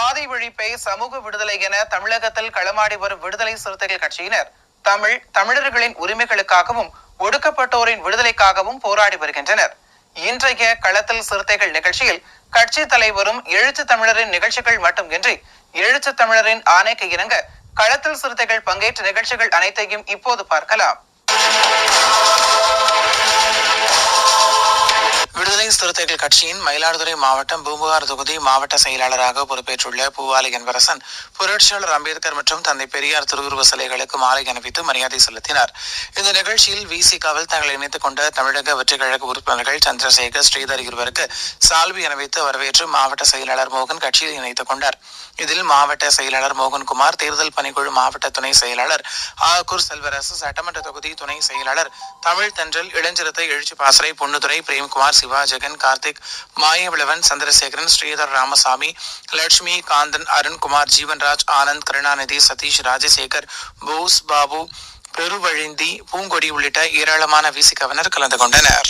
சாதி ஒழிப்பை சமூக விடுதலை என தமிழகத்தில் களமாடி வரும் விடுதலை சிறுத்தைகள் கட்சியினர் தமிழர்களின் உரிமைகளுக்காகவும் ஒடுக்கப்பட்டோரின் விடுதலைக்காகவும் போராடி வருகின்றனர். இன்றைய களத்தில் சிறுத்தைகள் நிகழ்ச்சியில் கட்சி தலைவரும் எழுத்து தமிழரின் நிகழ்ச்சிகள் மட்டுமின்றி எழுத்து தமிழரின் ஆணைக்கு இணங்க களத்தில் சிறுத்தைகள் பங்கேற்ற நிகழ்ச்சிகள் அனைத்தையும் இப்போது பார்க்கலாம். விடுதலை சிறுத்தைகள் கட்சியின் மயிலாடுதுறை மாவட்டம் பூம்புகார் தொகுதி மாவட்ட செயலாளராக பொறுப்பேற்றுள்ள பூவாலி அன்பரசன் புரட்சியாளர் அம்பேத்கர் மற்றும் தந்தை பெரியார் திருவுருவ சிலைகளுக்கு மாலை அணிவித்து மரியாதை செலுத்தினார். இந்த நிகழ்ச்சியில் விசிகாவில் தங்களை இணைத்துக் கொண்ட தமிழக வெற்றிக் கழக உறுப்பினர்கள் சந்திரசேகர், ஸ்ரீதர் இருவருக்கு சால்வி அணிவித்து வரவேற்று மாவட்ட செயலாளர் மோகன் கட்சியில் இணைத்துக் கொண்டார். இதில் மாவட்ட செயலாளர் மோகன்குமார், தேர்தல் பணிக்குழு மாவட்ட துணை செயலாளர் ஆக்கூர் செல்வரசு, சட்டமன்ற தொகுதி துணை செயலாளர் தமிழ் தென்றல், இளஞ்சிறுத்தை எழுச்சி பாசறை பொன்னுதுரை, பிரேம்குமார், சிவா, ஜெகன், கார்த்திக், மாயவிளவன், சந்திரசேகரன், ஸ்ரீதர், ராமசாமி, லட்சுமி, காந்தன், அருண்குமார், ஜீவன்ராஜ், ஆனந்த், கருணாநிதி, சதீஷ், ராஜசேகர், போஸ், பாபு, பெருவழிந்தி, பூங்கொடி உள்ளிட்ட ஏராளமான விசிகவினர் கலந்து கொண்டனர்.